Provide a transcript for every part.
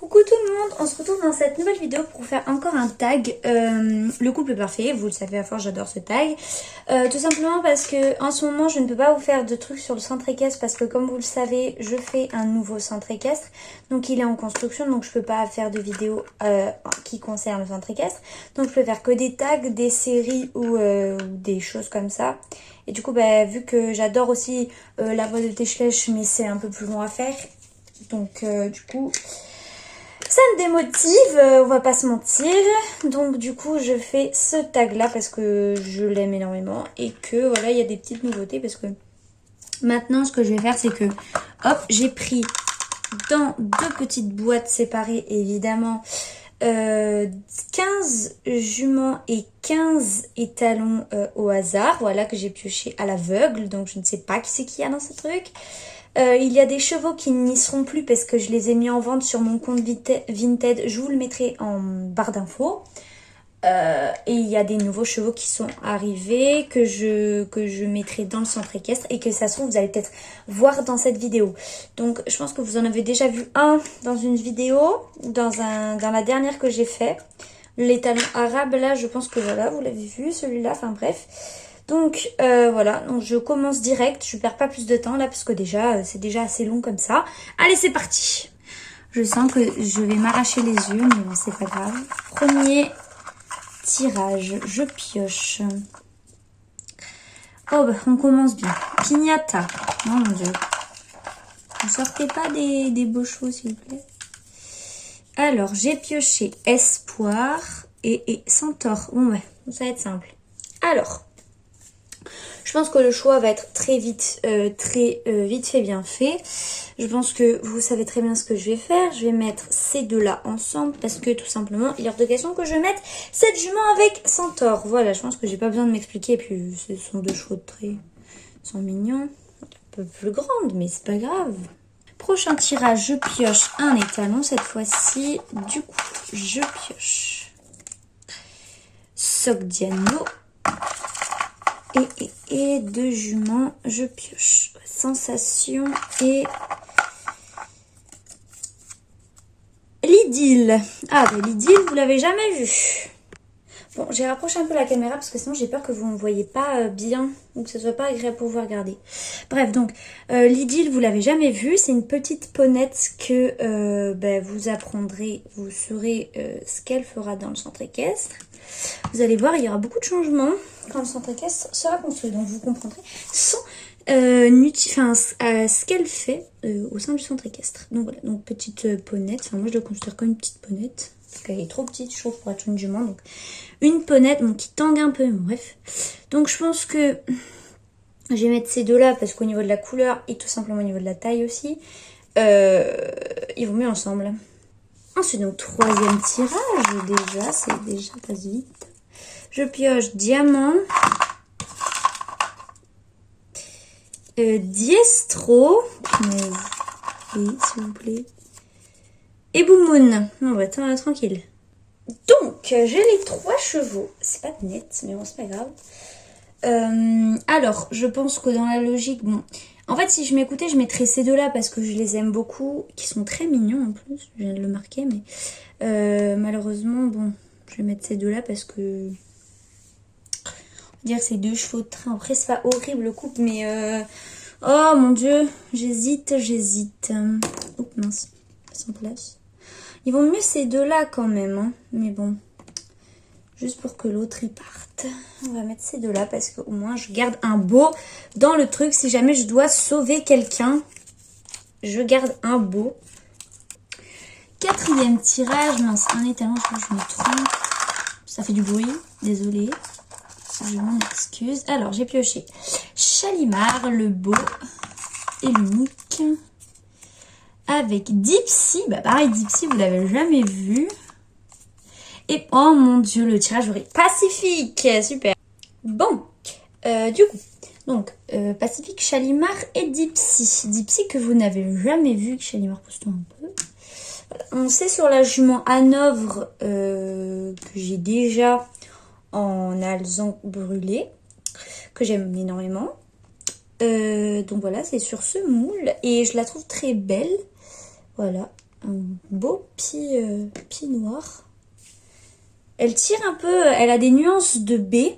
Coucou tout le monde, on se retrouve dans cette nouvelle vidéo pour faire encore un tag, le couple parfait, vous le savez à force j'adore ce tag, tout simplement parce que en ce moment je ne peux pas vous faire de trucs sur le centre équestre parce que comme vous le savez je fais un nouveau centre équestre, donc il est en construction donc je peux pas faire de vidéo qui concerne le centre équestre, donc je peux faire que des tags, des séries ou des choses comme ça. Et du coup vu que j'adore aussi la voie de Téchlèche mais c'est un peu plus long à faire, donc du coup ça me démotive, on va pas se mentir. Donc du coup je fais ce tag là parce que je l'aime énormément et que voilà il y a des petites nouveautés parce que maintenant ce que je vais faire c'est que hop j'ai pris dans deux petites boîtes séparées évidemment 15 juments et 15 étalons au hasard, voilà que j'ai pioché à l'aveugle, donc je ne sais pas qui c'est qu'il y a dans ce truc. Il y a des chevaux qui n'y seront plus parce que je les ai mis en vente sur mon compte Vinted. Je vous le mettrai en barre d'infos. Et il y a des nouveaux chevaux qui sont arrivés que je mettrai dans le centre équestre et que ça se trouve vous allez peut-être voir dans cette vidéo. Donc je pense que vous en avez déjà vu un dans une vidéo, dans la dernière que j'ai fait. Les talons arabes là je pense que voilà vous l'avez vu celui-là, enfin bref. Donc voilà, donc je commence direct, je perds pas plus de temps là parce que déjà c'est déjà assez long comme ça. Allez c'est parti. Je sens que je vais m'arracher les yeux mais bon c'est pas grave. Premier tirage, je pioche. Oh bah on commence bien. Pignata, oh mon dieu. Ne sortez pas des beaux chevaux s'il vous plaît. Alors j'ai pioché espoir et centaure. Bon ouais, ça va être simple. Alors je pense que le choix va être très vite fait, bien fait. Je pense que vous savez très bien ce que je vais faire. Je vais mettre ces deux-là ensemble parce que tout simplement, il est hors de question que je mette cette jument avec centaure. Voilà, je pense que j'ai pas besoin de m'expliquer. Et puis, ce sont deux chevaux de trait. Ils sont mignons. Un peu plus grandes, mais c'est pas grave. Prochain tirage, je pioche un étalon. Cette fois-ci, du coup, je pioche Sogdiano. Et deux juments, je pioche Sensation et l'idylle. Ah bah l'idylle, vous l'avez jamais vu. Bon, j'ai rapproché un peu la caméra parce que sinon j'ai peur que vous ne voyez pas bien ou que ce soit pas agréable pour vous regarder. Bref, donc l'idylle, vous l'avez jamais vu. C'est une petite ponette que vous apprendrez, vous saurez ce qu'elle fera dans le centre équestre. Vous allez voir, il y aura beaucoup de changements quand le centre équestre sera construit. Donc vous comprendrez ce qu'elle fait au sein du centre équestre. Donc voilà, donc petite ponette. Enfin moi je la considère comme une petite ponette. Parce qu'elle est trop petite, je trouve, pour être une jument. Donc une ponette qui tangue un peu, bref. Donc je pense que je vais mettre ces deux-là parce qu'au niveau de la couleur et tout simplement au niveau de la taille aussi, ils vont mieux ensemble. Ensuite, donc, troisième tirage, déjà, c'est déjà passe vite. Je pioche diamant, diestro, oui, s'il vous plaît, et boumoun. On va attendre tranquille. Donc, j'ai les trois chevaux. C'est pas net, mais bon, c'est pas grave. Alors, je pense que dans la logique, bon... En fait, si je m'écoutais, je mettrais ces deux-là parce que je les aime beaucoup, qui sont très mignons en plus, je viens de le marquer, mais malheureusement, bon, je vais mettre ces deux-là parce que... On va dire que c'est deux chevaux de train. Après, c'est pas horrible le couple, mais... Oh mon dieu, j'hésite. Oh mince, sans place. Ils vont mieux ces deux-là quand même, hein, mais bon... Juste pour que l'autre y parte. On va mettre ces deux-là parce qu'au moins je garde un beau dans le truc. Si jamais je dois sauver quelqu'un, je garde un beau. Quatrième tirage. Mince, un étalon, je crois que je me trompe. Ça fait du bruit, désolée. Je m'en excuse. Alors, j'ai pioché Chalimar, le beau et l'unique. Avec Dipsy. Bah pareil, Dipsy, vous l'avez jamais vu. Et oh mon dieu, le tirage aurait Pacifique, super. Bon, du coup, donc Pacifique, Chalimar et Dipsy. Dipsy que vous n'avez jamais vu, Chalimar pousse-toi un peu. Voilà. On sait sur la jument Hanovre que j'ai déjà en alezan brûlé, que j'aime énormément. Donc voilà, c'est sur ce moule et je la trouve très belle. Voilà. un beau pied noir. Elle tire un peu, elle a des nuances de B.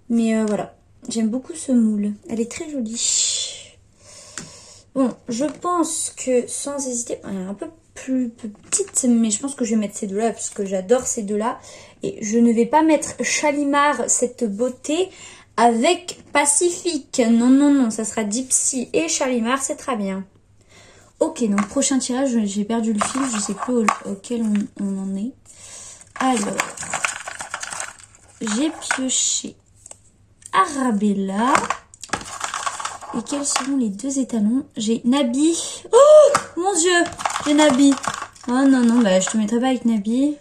Mais voilà, j'aime beaucoup ce moule. Elle est très jolie. Bon, je pense que sans hésiter, elle est un peu plus petite, mais je pense que je vais mettre ces deux-là parce que j'adore ces deux-là. Et je ne vais pas mettre Shalimar, cette beauté, avec Pacifique. Non, non, non, ça sera Dipsy et Shalimar, c'est très bien. Ok, donc prochain tirage, j'ai perdu le fil, je sais plus auquel on en est. Alors, j'ai pioché Arabella. Et quels seront les deux étalons? J'ai Nabi. Oh mon dieu, j'ai Nabi. Oh non, non, bah je te mettrai pas avec Nabi.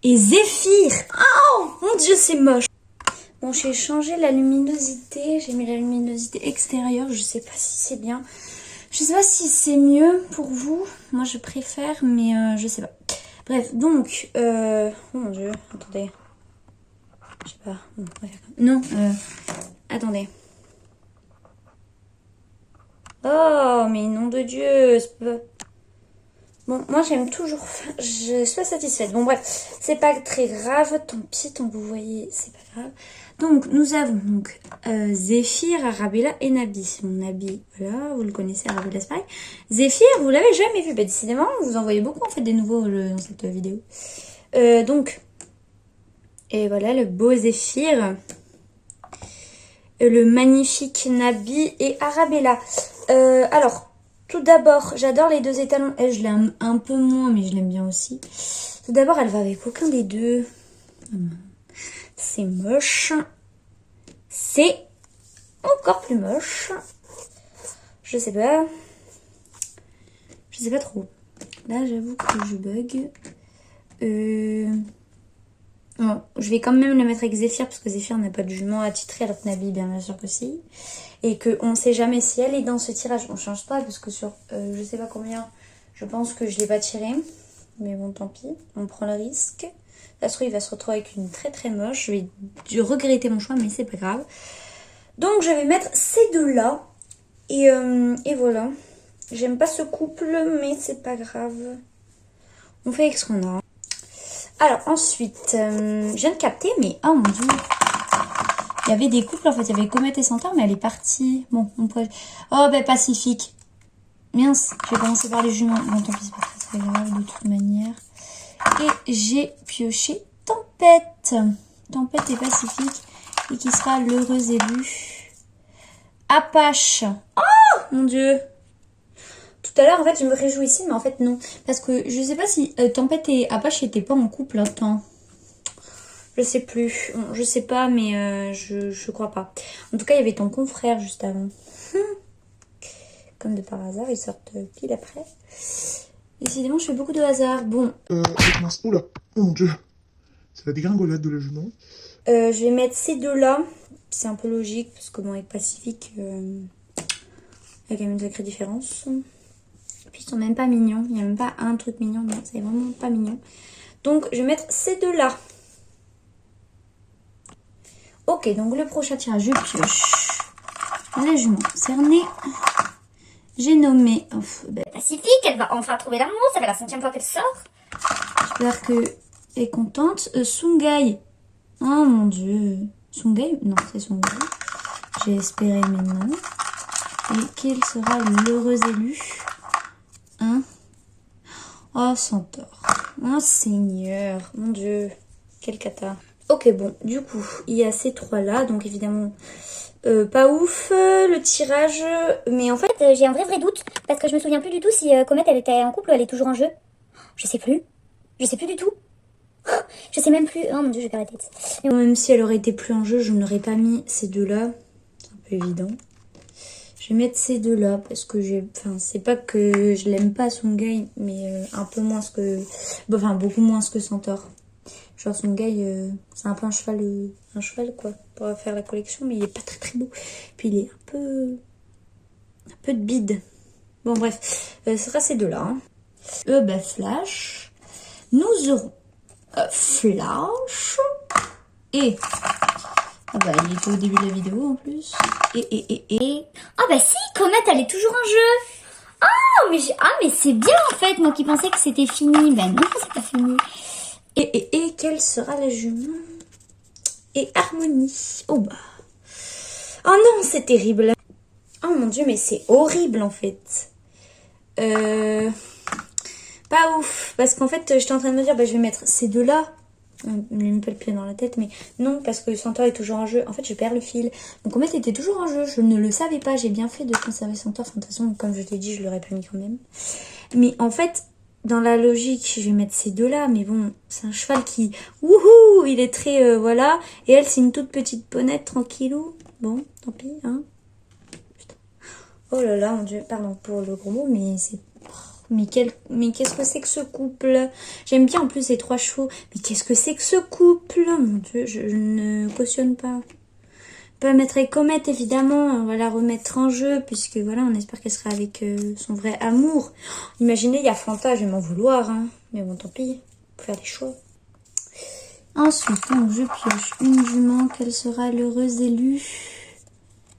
Et Zéphyr. Oh mon dieu, c'est moche. Bon, j'ai changé la luminosité. J'ai mis la luminosité extérieure. Je sais pas si c'est bien. Je sais pas si c'est mieux pour vous. Moi, je préfère, mais je sais pas. Bref, donc... oh mon dieu, attendez. Je sais pas. Non, attendez. Oh, mais nom de Dieu. Bon, moi j'aime toujours. Je suis pas satisfaite. Bon, bref, c'est pas très grave. Tant pis, tant que vous voyez, c'est pas grave. Donc, nous avons donc Zéphyr, Arabella et Nabi. Mon Nabi, voilà, vous le connaissez, Arabella, c'est pareil. Zéphyr, vous l'avez jamais vu. Bah, décidément, vous en voyez beaucoup en fait des nouveaux dans cette vidéo. Donc, et voilà le beau Zéphyr. Le magnifique Nabi et Arabella. Alors, tout d'abord, j'adore les deux étalons. Elle, je l'aime un peu moins, mais je l'aime bien aussi. Tout d'abord, elle va avec aucun des deux. C'est moche. C'est encore plus moche. Je sais pas. Je sais pas trop. Là, j'avoue que je bug. Bon, je vais quand même le mettre avec Zéphyr parce que Zéphyr n'a pas de jument attitré alors que Nabi bien sûr que si. Et qu'on ne sait jamais si elle est dans ce tirage. On change pas parce que sur je sais pas combien, je pense que je l'ai pas tiré. Mais bon, tant pis, on prend le risque. Ça se trouve, il va se retrouver avec une très très moche. Je vais regretter mon choix, mais c'est pas grave. Donc je vais mettre ces deux-là. Et voilà. J'aime pas ce couple, mais c'est pas grave. On fait avec ce qu'on a. Alors ensuite, je viens de capter, mais oh mon dieu. Il y avait des couples, en fait, il y avait Comète et Centaure, mais elle est partie. Bon, on pourrait... Oh, ben Pacifique. Mince, je vais commencer par les juments. Bon, tant pis, c'est pas très grave, de toute manière. Et j'ai pioché Tempête. Tempête et Pacifique. Et qui sera l'heureux élu. Apache. Oh, mon dieu. Tout à l'heure, en fait, je me réjouissais, mais en fait, non. Parce que je sais pas si Tempête et Apache n'étaient pas en couple. Attends. Je sais plus. Bon, je sais pas, mais je crois pas. En tout cas, il y avait ton confrère juste avant. Comme de par hasard, ils sortent pile après. Décidément, je fais beaucoup de hasard. Bon. Avec mince. Oula, oh mon dieu. C'est la dégringolade de la jument. Je vais mettre ces deux-là. C'est un peu logique, parce que bon, avec Pacifique, il y a quand même une sacrée différence. Et puis, ils sont même pas mignons. Il n'y a même pas un truc mignon. Non, c'est vraiment pas mignon. Donc, je vais mettre ces deux-là. Ok, donc le prochain tirage, je pioche la jument cernée. J'ai nommé Pacifique, elle va enfin trouver l'amour, ça fait la 5e fois qu'elle sort. J'espère qu'elle est contente. Sungai. Oh mon dieu. Sungai? Non, c'est Sungai. J'ai espéré, mais non. Et quel sera l'heureux élu? Hein? Oh, Centaure. Oh, Seigneur. Mon dieu. Quel cata. Ok, bon, du coup, il y a ces trois-là. Donc, évidemment, pas ouf le tirage. Mais en fait, J'ai un vrai doute, parce que je me souviens plus du tout si Comète elle était en couple ou elle est toujours en jeu. Je sais plus. Je sais plus du tout. Je sais même plus. Oh mon dieu, je perds la tête. même si elle aurait été plus en jeu, je n'aurais pas mis ces deux-là. C'est un peu évident. Je vais mettre ces deux-là parce que j'ai... Enfin, c'est pas que je l'aime pas, Sungai, mais un peu moins que... Enfin, beaucoup moins que Centaure. Genre, Sungai, c'est un peu un cheval, quoi, pour faire la collection, mais il est pas très très beau. Puis il est un peu de bide. Bon, bref, ce sera ces deux-là. Hein. Flash. Nous aurons Flash et... Ah bah, il était au début de la vidéo en plus. Et... Ah bah si, Comète elle est toujours en jeu. Oh, mais c'est bien en fait, moi qui pensais que c'était fini. Ben non, c'est pas fini. Et quelle sera la jument? Et Harmonie. Oh bah. Oh non, c'est terrible. Oh mon dieu, mais c'est horrible en fait. Pas ouf. Parce qu'en fait, j'étais en train de me dire, bah, je vais mettre ces deux-là. Je me mets pas le pied dans la tête, mais non, parce que Centaure est toujours en jeu. En fait, je perds le fil. Donc, Comet était toujours en jeu. Je ne le savais pas. J'ai bien fait de conserver Centaure. Enfin, de toute façon, comme je t'ai dit, je l'aurais pas mis quand même. Mais en fait, dans la logique, je vais mettre ces deux-là. Mais bon, c'est un cheval qui... Wouhou, il est très... voilà. Et elle, c'est une toute petite ponette, tranquillou. Bon, tant pis, hein. Putain. Oh là là, mon dieu. Pardon pour le gros mot, mais c'est... Mais qu'est-ce que c'est que ce couple? J'aime bien en plus ces 3 chevaux. Mais qu'est-ce que c'est que ce couple? Mon dieu, je ne cautionne pas. On peut mettre avec Comet, évidemment. On va la remettre en jeu, puisque voilà, on espère qu'elle sera avec son vrai amour. Imaginez, il y a Fanta, je vais m'en vouloir. Hein. Mais bon, tant pis. Faut faire des choix. Ensuite, donc, je pioche une jument. Quelle sera l'heureuse élue?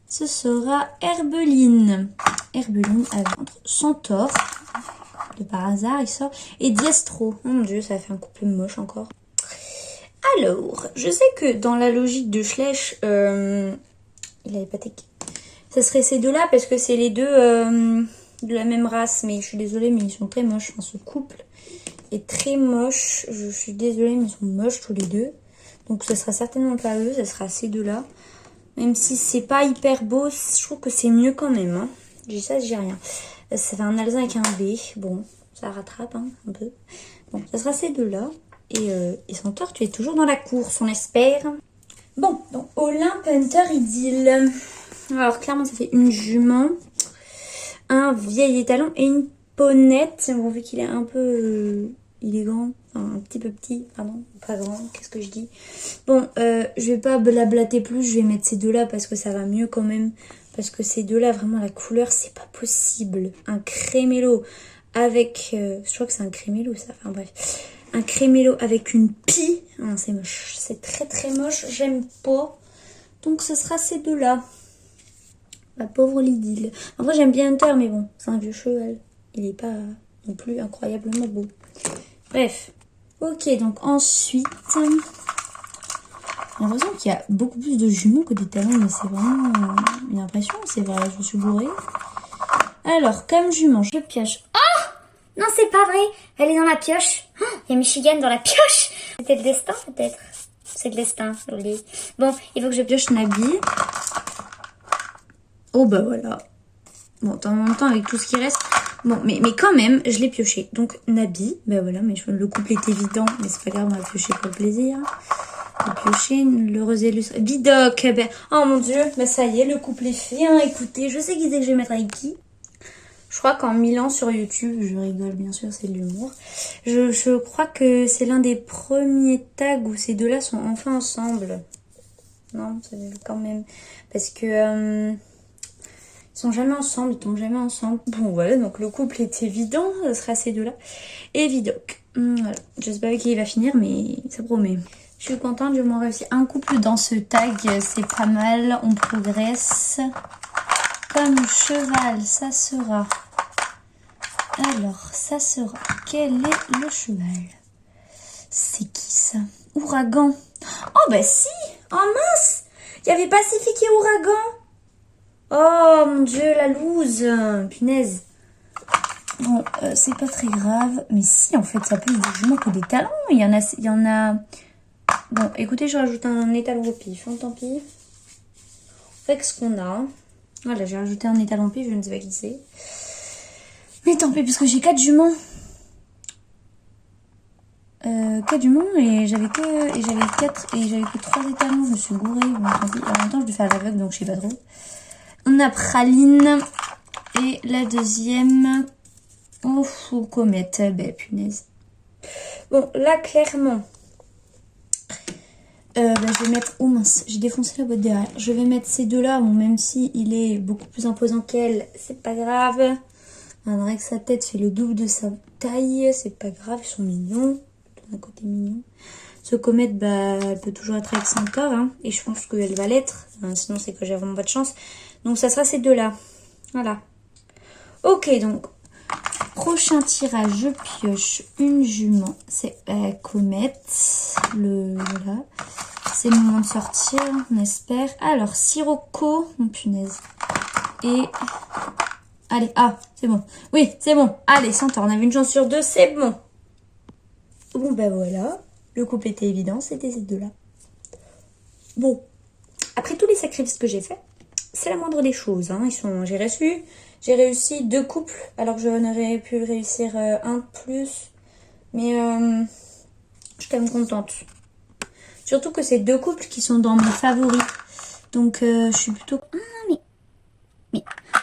Ce sera Herbeline. Herbeline avec Centaure. De par hasard, il sort. Et Diestro. Oh mon dieu, ça fait un couple moche encore. Alors, je sais que dans la logique de Schleich, il avait pas tech. Ça serait ces deux-là parce que c'est les deux de la même race. Mais je suis désolée, mais ils sont très moches. Enfin, ce couple est très moche. Je suis désolée, mais ils sont moches tous les deux. Donc, ce sera certainement pas eux. Ça sera ces deux-là. Même si c'est pas hyper beau, je trouve que c'est mieux quand même. Hein. Je dis ça, je dis rien. Ça fait un alezan avec un B. Bon, ça rattrape hein, un peu. Bon, ça sera ces deux-là. Et Centaure, tu es toujours dans la course, on espère. Bon, donc Olympe Hunter Idylle. Alors, clairement, ça fait une jument, un vieil étalon et une ponette. Bon, vu qu'il est un peu... il est grand, enfin, un petit peu petit, pardon, pas grand, qu'est-ce que je dis? Bon, je vais pas blablater plus, je vais mettre ces deux-là parce que ça va mieux quand même. Parce que ces deux-là, vraiment, la couleur, c'est pas possible. Un crémélo avec... je crois que c'est un crémélo, ça. Enfin, bref. Un crémélo avec une pie. Oh, c'est moche. C'est très, très moche. J'aime pas. Donc, ce sera ces deux-là. La pauvre Lydille. En vrai, j'aime bien Hunter, mais bon, c'est un vieux cheval. Il est pas non plus incroyablement beau. Bref. Ok, donc ensuite... J'ai l'impression qu'il y a beaucoup plus de jumeaux que des talons, mais c'est vraiment une impression, c'est vrai, je me suis bourrée. Alors, comme jument, je pioche. Oh! Non, c'est pas vrai. Elle est dans la pioche. Oh, il y a Michigan dans la pioche. C'était le destin, peut-être. C'est le destin, joli. Bon, il faut que je pioche Nabi. Oh bah voilà. Bon, en même temps, avec tout ce qui reste... Bon, mais quand même, je l'ai pioché. Donc, Nabi, bah voilà, mais le couple est évident, mais c'est pas grave, on va piocher pour le plaisir. Piocher l'heureuse illustre. Bidoc, ben, oh mon dieu, ben ça y est, le couple est fait. Hein. Écoutez, je sais qui c'est que je vais mettre avec qui. Je crois qu'en 1000 ans sur YouTube, je rigole bien sûr, c'est de l'humour. Je crois que c'est l'un des premiers tags où ces deux-là sont enfin ensemble. Non, c'est quand même. Parce que ils sont jamais ensemble, ils tombent jamais ensemble. Bon voilà, donc le couple est évident, ce sera ces deux-là. Et Vidoc. Voilà. Je sais pas avec qui il va finir, mais ça promet. Je suis contente, j'ai au moins réussi un couple dans ce tag, c'est pas mal, on progresse. Comme cheval, ça sera... Alors, ça sera... Quel est le cheval? C'est qui ça? Ouragan. Oh bah si. Oh mince. Il y avait Pacifique et Ouragan. Oh mon dieu, la loose. Punaise. Bon, c'est pas très grave. Mais si, en fait, ça plus des jumeaux que des talons. Il y en a... Bon, écoutez, je rajoute un étalon au pif, hein, tant pis. On fait ce qu'on a. Voilà, j'ai rajouté un étalon au pif, je ne sais pas qui c'est. Mais tant pis, parce que j'ai 4 juments. 4 juments et j'avais que 3 étalons, je me suis gourée. Bon, tant pis. En même temps, je vais faire l'aveugle, donc je sais pas trop. On a Praline. Et la deuxième... Oh, comète. Ben, punaise. Bon, là, clairement... je vais mettre... Oh mince, j'ai défoncé la boîte derrière. Je vais mettre ces deux-là, bon, même si il est beaucoup plus imposant qu'elle, c'est pas grave. On dirait que sa tête fait le double de sa taille, c'est pas grave, ils sont mignons. D'un côté mignon. Ce comète, bah, elle peut toujours être avec Centaure, hein, et je pense qu'elle va l'être. Sinon, c'est que j'ai vraiment pas de chance. Donc, ça sera ces deux-là. Voilà. Ok, donc, prochain tirage, je pioche une jument. C'est Comète. Voilà. C'est le moment de sortir, on espère. Alors, Sirocco. Oh, punaise. Et... Allez, ah, c'est bon. Oui, c'est bon. Allez, Centaure, on avait une chance sur 2, c'est bon. Bon, ben voilà. Le couple était évident, c'était ces deux-là. Bon. Après tous les sacrifices que j'ai faits, c'est la moindre des choses. Hein. J'ai réussi 2 couples, alors que j'en aurais pu réussir un de plus. Mais je suis quand même contente. Surtout que c'est 2 couples qui sont dans mes favoris. Donc je suis plutôt... Ah, mais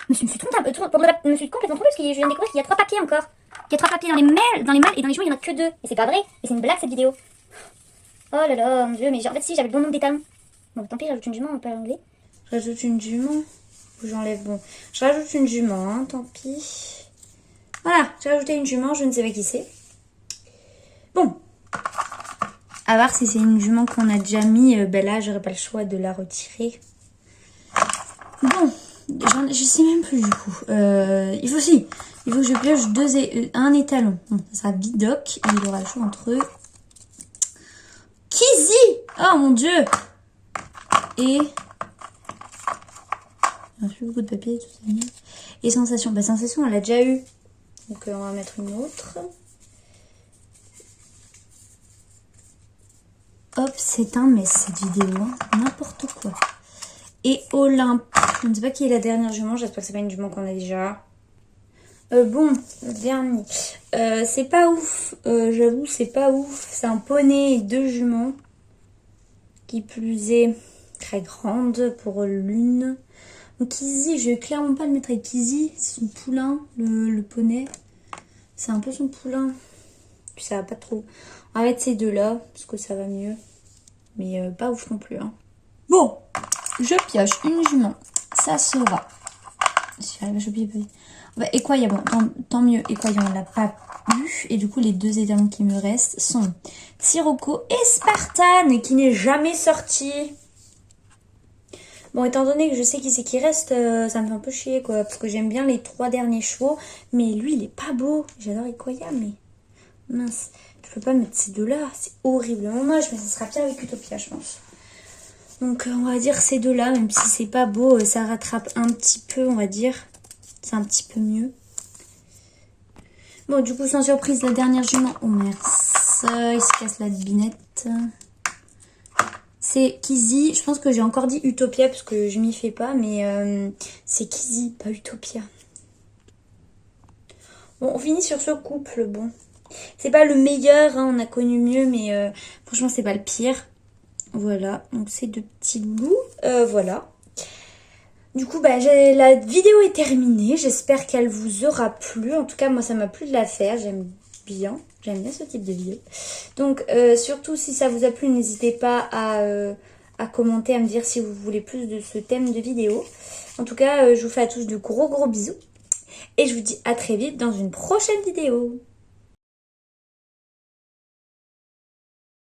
je me suis complètement trompée parce que je viens de découvrir qu'il y a 3 papiers encore. Il y a 3 papiers dans les mâles et dans les jouets, il n'y en a que 2. Et c'est pas vrai. Et c'est une blague cette vidéo. Oh là là, mon dieu, mais en fait si, j'avais le bon nombre d'étalons. Bon, tant pis, j'ajoute une jument, on peut l'enlever. Je rajoute une jument ou j'enlève, bon. Je rajoute une jument, hein, tant pis. Voilà, j'ai rajouté une jument, je ne sais pas qui c'est. Bon. À voir si c'est une jument qu'on a déjà mis, ben là, j'aurais pas le choix de la retirer. Bon, je sais même plus du coup. Il faut que je pioche un étalon. Bon, ça sera Bidoc et il aura le choix entre eux. Kizzy! Oh mon dieu! Et... Il n'y a plus beaucoup de papier, tout ça. Et Sensation. Bah, Sensation, elle a déjà eu. Donc, on va mettre une autre. Hop, c'est un mess cette vidéo. Hein. N'importe quoi. Et Olympe. Je ne sais pas qui est la dernière jument. J'espère que c'est pas une jument qu'on a déjà. Bon, le dernier. C'est pas ouf. J'avoue, c'est pas ouf. C'est un poney et 2 juments. Qui plus est très grande pour l'une. Donc Kizzy, je vais clairement pas le mettre avec Kizzy. C'est son poulain, le poney. C'est un peu son poulain. Puis ça va pas trop. On va mettre ces deux-là, parce que ça va mieux. Mais pas ouf non plus. Hein. Bon, je pioche une jument. Ça sera... Si j'arrive à choper... Équoyant, bon, tant mieux. Équoyant, on l'a pas eu. Et du coup, les 2 étalons qui me restent sont Sirocco et Spartan, qui n'est jamais sorti. Bon, étant donné que je sais qui c'est qui reste, ça me fait un peu chier, quoi. Parce que j'aime bien les 3 derniers chevaux. Mais lui, il est pas beau. J'adore Équoyant, mais... Mince. Je peux pas mettre ces deux-là. C'est horriblement moche, mais ça sera pire avec Utopia, je pense. Donc, on va dire ces deux-là. Même si c'est pas beau, ça rattrape un petit peu, on va dire. C'est un petit peu mieux. Bon, du coup, sans surprise, la dernière jument. Oh, merde. Il se casse la binette. C'est Kizzy. Je pense que j'ai encore dit Utopia parce que je m'y fais pas. Mais c'est Kizzy, pas Utopia. Bon, on finit sur ce couple. Bon, c'est pas le meilleur. Hein, on a connu mieux. Mais franchement, c'est pas le pire. Voilà. Donc, c'est 2 petits loulous. Voilà. Du coup, bah, la vidéo est terminée. J'espère qu'elle vous aura plu. En tout cas, moi, ça m'a plu de la faire. J'aime bien ce type de vidéo. Donc, surtout, si ça vous a plu, n'hésitez pas à commenter, à me dire si vous voulez plus de ce thème de vidéo. En tout cas, je vous fais à tous de gros bisous. Et je vous dis à très vite dans une prochaine vidéo.